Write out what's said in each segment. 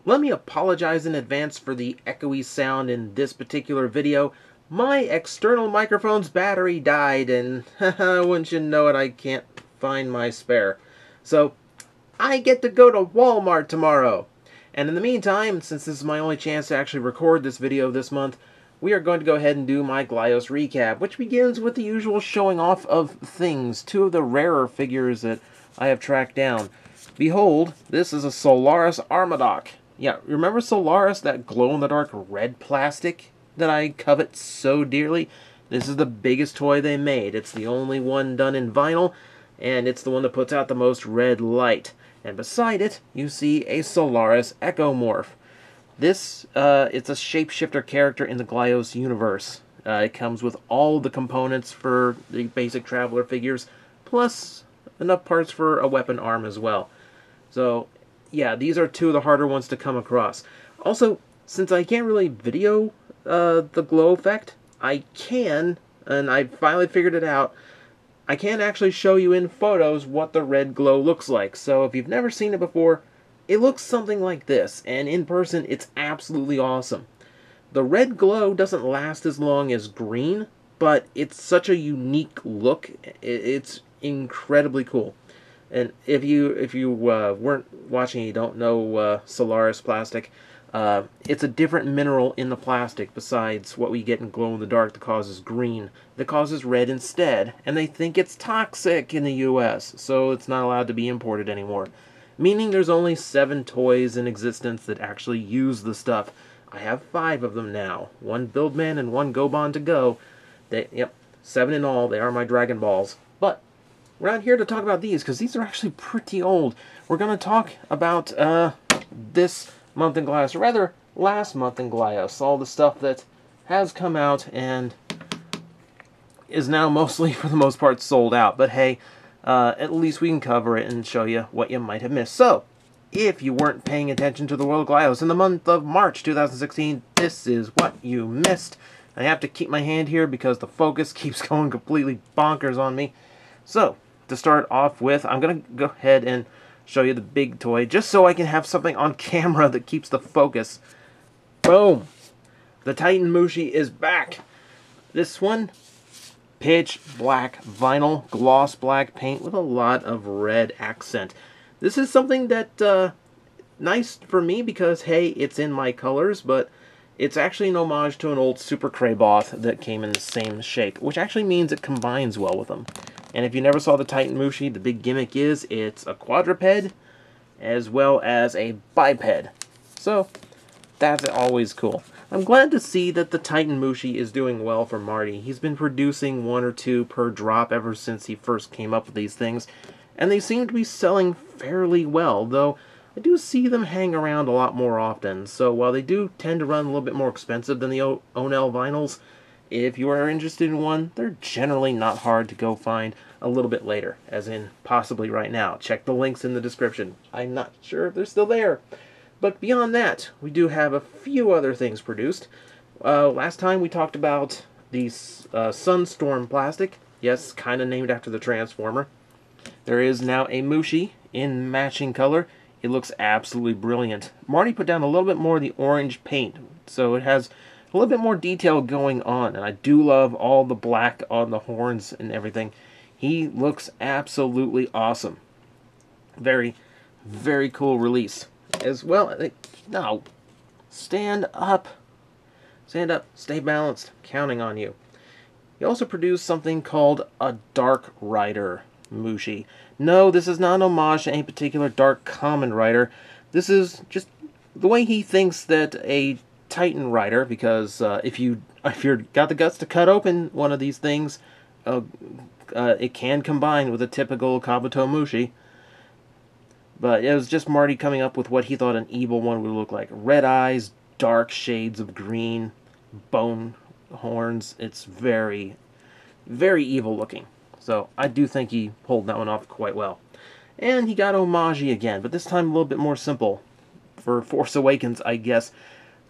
let me apologize in advance for the echoey sound in this particular video. My external microphone's battery died, and wouldn't you know it, I can't find my spare. So, I get to go to Walmart tomorrow. And in the meantime, since this is my only chance to actually record this video this month, we are going to go ahead and do my Glyos recap, which begins with the usual showing off of things, two of the rarer figures that I have tracked down. Behold, this is a Solaris Armadoc. Yeah, remember Solaris, that glow-in-the-dark red plastic that I covet so dearly? This is the biggest toy they made. It's the only one done in vinyl, and it's the one that puts out the most red light. And beside it, you see a Solaris Ectomorph. This, it's a shapeshifter character in the Glyos universe. It comes with all the components for the basic Traveler figures, plus enough parts for a weapon arm as well. So, yeah, these are two of the harder ones to come across. Also, since I can't really video the glow effect, I can, and I finally figured it out, I can actually show you in photos what the red glow looks like. So if you've never seen it before, it looks something like this, and in person it's absolutely awesome. The red glow doesn't last as long as green, but it's such a unique look. It's incredibly cool. And if you weren't watching, you don't know Solaris plastic, it's a different mineral in the plastic besides what we get in glow-in-the-dark that causes green, that causes red instead, and they think it's toxic in the US, so it's not allowed to be imported anymore. Meaning there's only 7 toys in existence that actually use the stuff. I have 5 of them now. 1 Buildman and 1 Goban to go. Yep, 7 in all. They are my Dragon Balls. But we're not here to talk about these, because these are actually pretty old. We're going to talk about this month in Glyos, or rather, last month in Glyos. All the stuff that has come out and is now mostly, for the most part, sold out. But hey, at least we can cover it and show you what you might have missed. So, if you weren't paying attention to the World of Glyos in the month of March 2016, this is what you missed. I have to keep my hand here because the focus keeps going completely bonkers on me. So, to start off with, I'm going to go ahead and show you the big toy, just so I can have something on camera that keeps the focus. Boom! The Titan Mushi is back! This one, pitch black vinyl, gloss black paint with a lot of red accent. This is something that, nice for me because, hey, it's in my colors, but it's actually an homage to an old Super Crayboth that came in the same shape, which actually means it combines well with them. And if you never saw the Titan Mushi, the big gimmick is it's a quadruped as well as a biped. So, that's always cool. I'm glad to see that the Titan Mushi is doing well for Marty. He's been producing 1 or 2 per drop ever since he first came up with these things, and they seem to be selling fairly well, though I do see them hang around a lot more often. So while they do tend to run a little bit more expensive than the Onell vinyls, if you are interested in one, they're generally not hard to go find a little bit later, as in possibly right now. Check the links in the description. I'm not sure if they're still there. But beyond that, we do have a few other things produced. Last time we talked about the Sunstorm plastic. Yes, kind of named after the Transformer. There is now a Mushi in matching color. It looks absolutely brilliant. Marty put down a little bit more of the orange paint, so it has a little bit more detail going on, and I do love all the black on the horns and everything. He looks absolutely awesome. Very, very cool release. As well, no, stand up. Stand up, stay balanced, I'm counting on you. He also produced something called a Dark Rider Mushi. No, this is not an homage to any particular Dark Common Rider. This is just the way he thinks that a Titan Rider, because if you're got the guts to cut open one of these things, it can combine with a typical Kabuto Mushi. But it was just Marty coming up with what he thought an evil one would look like. Red eyes, dark shades of green, bone horns. It's very, very evil looking. So I do think he pulled that one off quite well. And he got homage again, but this time a little bit more simple. For Force Awakens, I guess.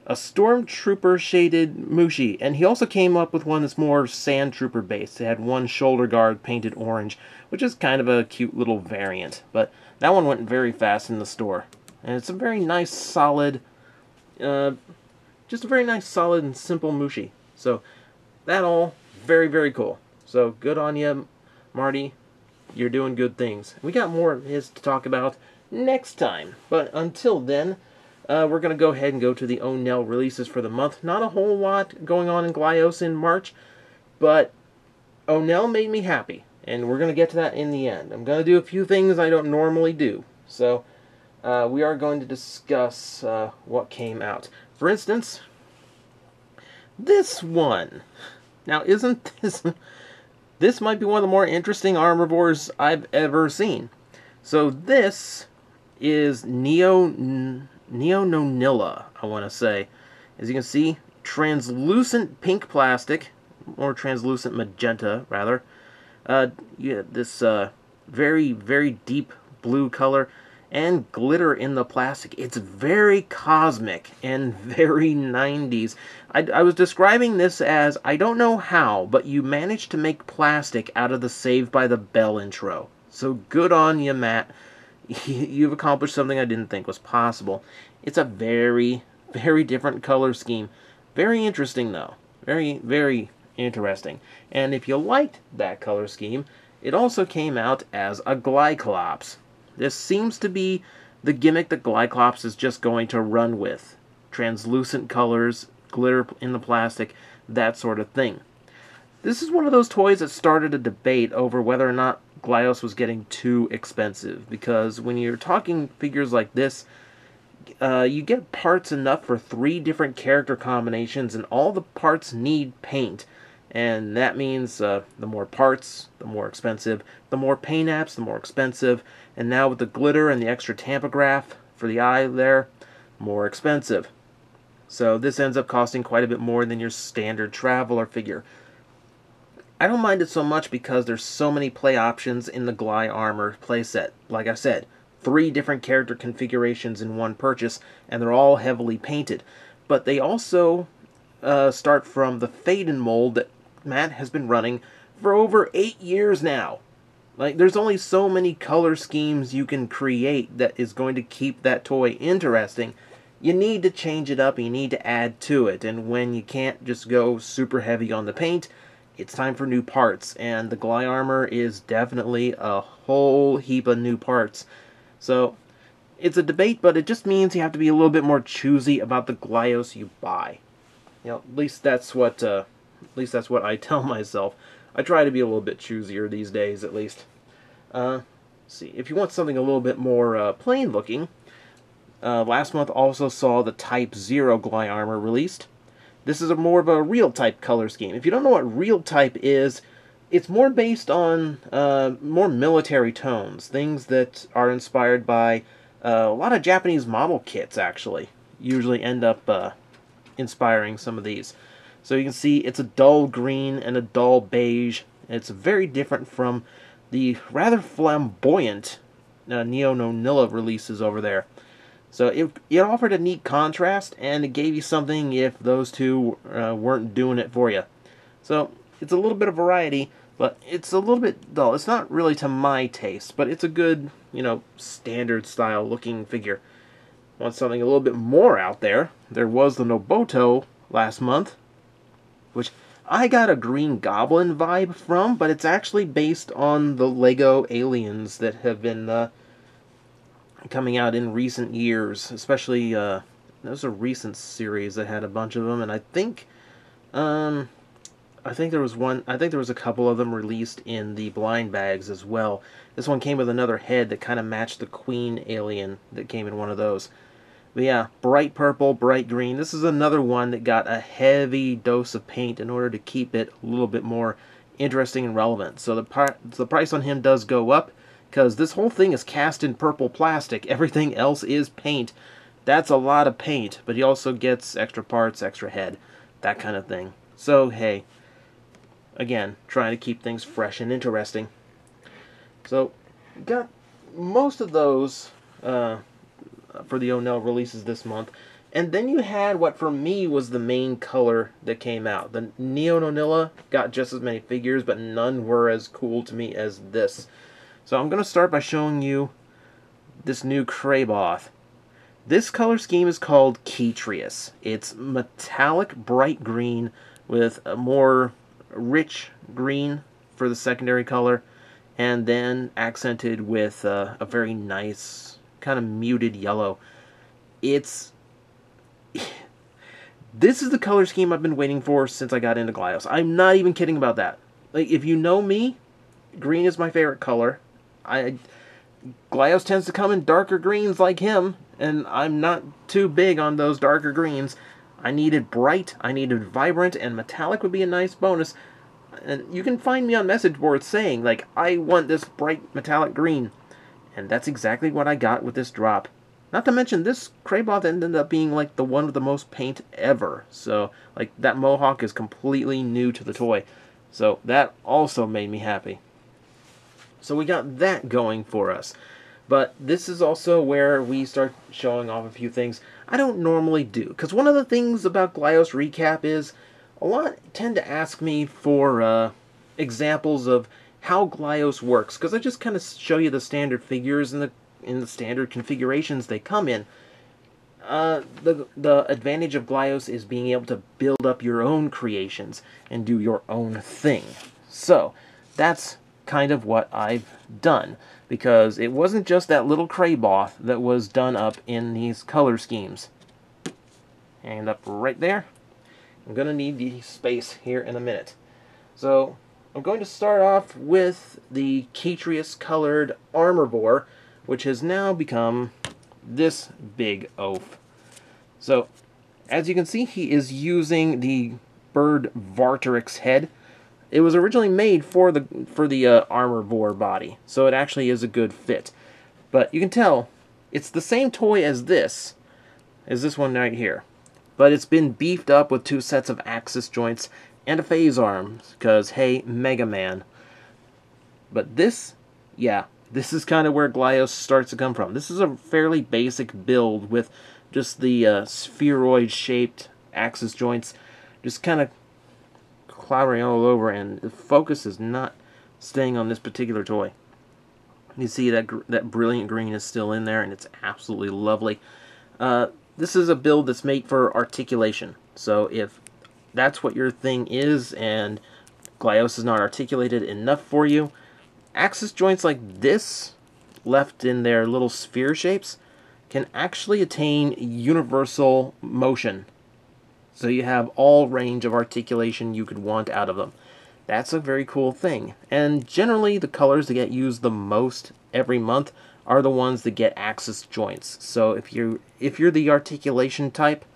A Stormtrooper shaded Mushi. And he also came up with one that's more Sand Trooper based. It had one shoulder guard painted orange, which is kind of a cute little variant. But that one went very fast in the store. And it's a very nice, solid, just a very nice, solid, and simple Mushi. So, that all, very, very cool. So, good on you, Marty. You're doing good things. We got more of his to talk about next time. But until then, we're going to go ahead and go to the Nonilla releases for the month. Not a whole lot going on in Glyos in March, but Nonilla made me happy. And we're going to get to that in the end. I'm going to do a few things I don't normally do. So, we are going to discuss what came out. For instance, this one. Now, isn't this... This might be one of the more interesting Armorvores I've ever seen. So this is Nonilla, I want to say. As you can see, translucent pink plastic, or translucent magenta, rather. Yeah, this very, very deep blue color, and glitter in the plastic. It's very cosmic and very 90s. I was describing this as, I don't know how, but you managed to make plastic out of the Saved by the Bell intro. So good on you, Matt. You've accomplished something I didn't think was possible. It's a very, very different color scheme. Very interesting, though. Very, very interesting. And if you liked that color scheme, it also came out as a Glyclops. This seems to be the gimmick that Glyclops is just going to run with. Translucent colors, glitter in the plastic, that sort of thing. This is one of those toys that started a debate over whether or not Glyos was getting too expensive. Because when you're talking figures like this, you get parts enough for 3 different character combinations, and all the parts need paint. And that means the more parts, the more expensive. The more paint apps, the more expensive. And now with the glitter and the extra tampograph for the eye there, more expensive. So this ends up costing quite a bit more than your standard Traveler figure. I don't mind it so much because there's so many play options in the Gly Armor playset. Like I said, 3 different character configurations in one purchase, and they're all heavily painted. But they also start from the Faden mold that Matt has been running for over 8 years now. Like, there's only so many color schemes you can create that is going to keep that toy interesting. You need to change it up, you need to add to it, and when you can't just go super heavy on the paint, it's time for new parts, and the Gly Armor is definitely a whole heap of new parts. So, it's a debate, but it just means you have to be a little bit more choosy about the Glyos you buy. You know, at least that's what I tell myself. I try to be a little bit choosier these days, at least. Let's see, if you want something a little bit more plain looking, last month also saw the Type 0 Gly Armor released. This is more of a real type color scheme. If you don't know what real type is, it's more based on more military tones, things that are inspired by a lot of Japanese model kits, actually. Usually end up inspiring some of these. So you can see it's a dull green and a dull beige. It's very different from the rather flamboyant Nonilla releases over there. So it offered a neat contrast, and it gave you something if those two weren't doing it for you. So it's a little bit of variety, but it's a little bit dull. It's not really to my taste, but it's a good, standard style looking figure. Want something a little bit more out there? There was the Noboto last month, which I got a Green Goblin vibe from, but it's actually based on the Lego aliens that have been coming out in recent years. Especially, there was a recent series that had a bunch of them, and I think there was a couple of them released in the blind bags as well. This one came with another head that kind of matched the Queen alien that came in one of those. But yeah, bright purple, bright green. This is another one that got a heavy dose of paint in order to keep it a little bit more interesting and relevant. So the price on him does go up, because this whole thing is cast in purple plastic. Everything else is paint. That's a lot of paint, but he also gets extra parts, extra head, that kind of thing. So, hey, again, trying to keep things fresh and interesting. So, got most of those for the Nonilla releases this month. And then you had what for me was the main color that came out. The Neo Nonilla got just as many figures, but none were as cool to me as this. So I'm going to start by showing you this new Kraboth. This color scheme is called Keytrius. It's metallic bright green with a more rich green for the secondary color, and then accented with a very nice kind of muted yellow. It's this is the color scheme I've been waiting for since I got into Glyos. I'm not even kidding about that. Like, if you know me, green is my favorite color. Glyos tends to come in darker greens like him, and I'm not too big on those darker greens. I needed bright, I needed vibrant, and metallic would be a nice bonus. And you can find me on message boards saying, like, I want this bright metallic green. And that's exactly what I got with this drop. Not to mention, this Kraboth ended up being, like, the one with the most paint ever. So, like, that mohawk is completely new to the toy. So, that also made me happy. So we got that going for us. But this is also where we start showing off a few things I don't normally do. Because one of the things about Glyos Recap is a lot tend to ask me for examples of how Glyos works. Because I just kind of show you the standard figures and the standard configurations they come in. The advantage of Glyos is being able to build up your own creations and do your own thing. So, that's kind of what I've done, because it wasn't just that little Kraboth that was done up in these color schemes. And up right there. I'm going to need the space here in a minute. So, I'm going to start off with the Keytrius colored armor boar, which has now become this big oaf. So, as you can see, he is using the bird Vartrix head. It was originally made for the armor boar body, so it actually is a good fit. But you can tell it's the same toy as this one right here, but it's been beefed up with 2 sets of axis joints and a phase arm, because hey, Mega Man. But this, yeah, this is kind of where Glyos starts to come from. This is a fairly basic build with just the spheroid-shaped axis joints, just kind of clouding all over, and the focus is not staying on this particular toy. You see that brilliant green is still in there, and it's absolutely lovely. This is a build that's made for articulation, so if that's what your thing is and Glyos is not articulated enough for you, axis joints like this, left in their little sphere shapes, can actually attain universal motion. So you have all range of articulation you could want out of them. That's a very cool thing. And generally, the colors that get used the most every month are the ones that get axis joints. So if you're the articulation type,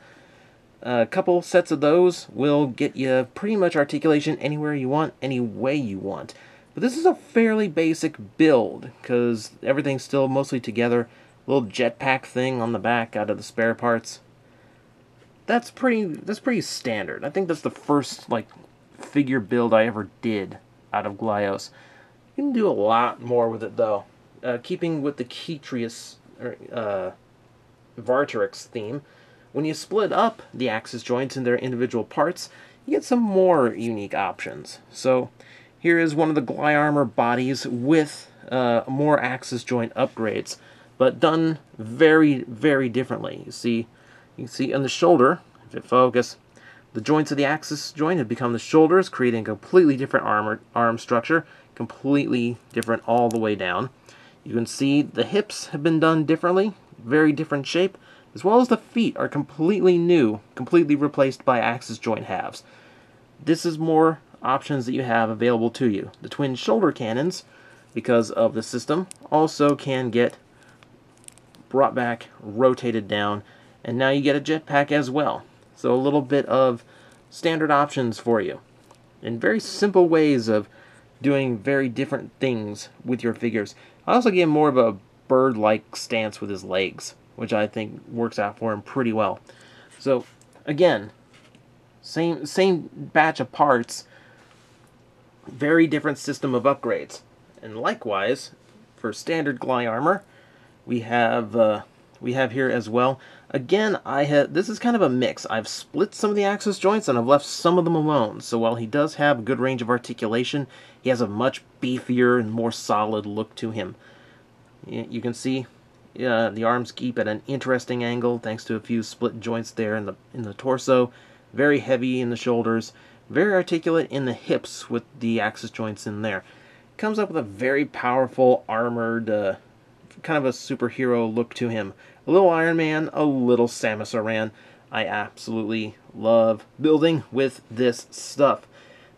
a couple sets of those will get you pretty much articulation anywhere you want, any way you want. But this is a fairly basic build, because everything's still mostly together. Little jetpack thing on the back out of the spare parts. That's pretty standard. I think that's the first, like, figure build I ever did out of Glyos. You can do a lot more with it, though. Keeping with the Keytrius Vartrix theme, when you split up the axis joints in their individual parts, you get some more unique options. So, here is one of the Glyarmor bodies with more axis joint upgrades, but done very, very differently. You can see on the shoulder, if it focus, the joints of the axis joint have become the shoulders, creating a completely different arm structure, completely different all the way down. You can see the hips have been done differently, very different shape, as well as the feet are completely new, completely replaced by axis joint halves. This is more options that you have available to you. The twin shoulder cannons, because of the system, also can get brought back, rotated down, and now you get a jetpack as well. So a little bit of standard options for you, and very simple ways of doing very different things with your figures. I also gave him more of a bird-like stance with his legs, which I think works out for him pretty well. So again, same batch of parts, very different system of upgrades. And likewise, for standard Glyarmor, we have here as well. Again, this is kind of a mix. I've split some of the axis joints and I've left some of them alone. So while he does have a good range of articulation, he has a much beefier and more solid look to him. You can see The arms keep at an interesting angle thanks to a few split joints there in the torso. Very heavy in the shoulders. Very articulate in the hips with the axis joints in there. Comes up with a very powerful, armored, kind of a superhero look to him. A little Iron Man, a little Samus Aran. I absolutely love building with this stuff.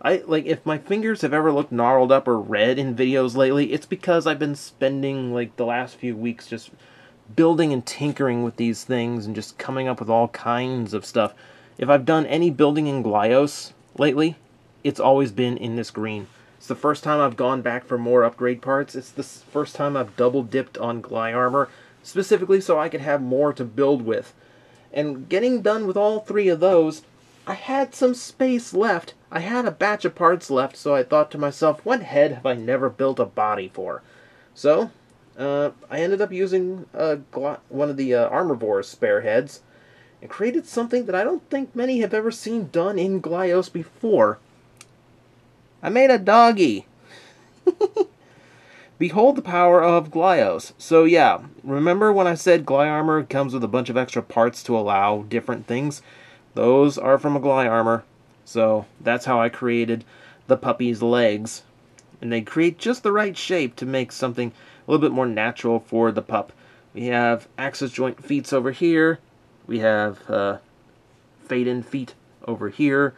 If my fingers have ever looked gnarled up or red in videos lately, it's because I've been spending, like, the last few weeks just building and tinkering with these things and just coming up with all kinds of stuff. If I've done any building in Glyos lately, it's always been in this green. It's the first time I've gone back for more upgrade parts. It's the first time I've double dipped on Gly armor, specifically so I could have more to build with. And getting done with all three of those, I had some space left. I had a batch of parts left, so I thought to myself, what head have I never built a body for? So, I ended up using one of the Armorvore's spare heads, and created something that I don't think many have ever seen done in Glyos before. I made a doggy! Behold the power of Glyos. So yeah, remember when I said Gly armor comes with a bunch of extra parts to allow different things? Those are from a Gly armor. So that's how I created the puppy's legs. And they create just the right shape to make something a little bit more natural for the pup. We have axis joint feet over here. We have fade-in feet over here.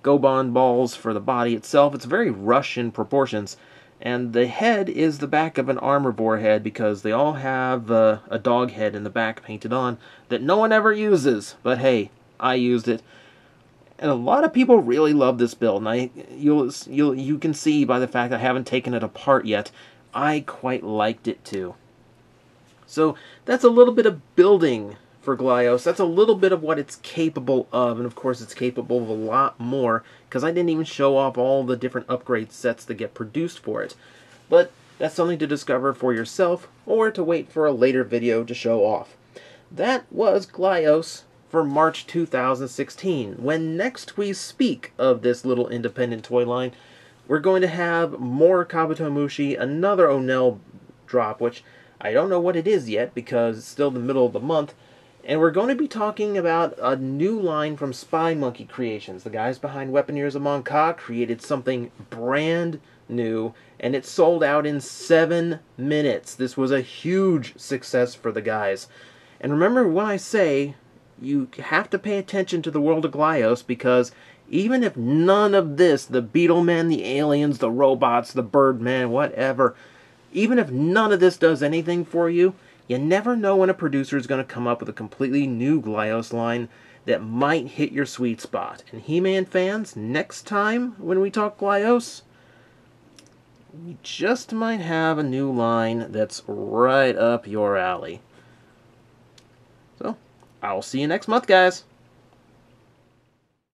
Gobond balls for the body itself. It's very rush in proportions. And the head is the back of an Armorvore head because they all have a dog head in the back painted on that no one ever uses. But hey, I used it. And a lot of people really love this build. And you can see by the fact I haven't taken it apart yet, I quite liked it too. So that's a little bit of building for Glyos. That's a little bit of what it's capable of, and of course it's capable of a lot more, because I didn't even show off all the different upgrade sets that get produced for it. But that's something to discover for yourself, or to wait for a later video to show off. That was Glyos for March 2016. When next we speak of this little independent toy line, we're going to have more Kabuto Mushi, another Onell drop, which I don't know what it is yet, because it's still the middle of the month. And we're going to be talking about a new line from Spy Monkey Creations. The guys behind Weaponeers of Mon-Ka created something brand new, and it sold out in 7 minutes. This was a huge success for the guys. And remember when I say you have to pay attention to the world of Glyos, because even if none of this, the Beetlemen, the aliens, the robots, the Birdman, whatever, even if none of this does anything for you, you never know when a producer is going to come up with a completely new Glyos line that might hit your sweet spot. And He-Man fans, next time when we talk Glyos, we just might have a new line that's right up your alley. So, I'll see you next month, guys.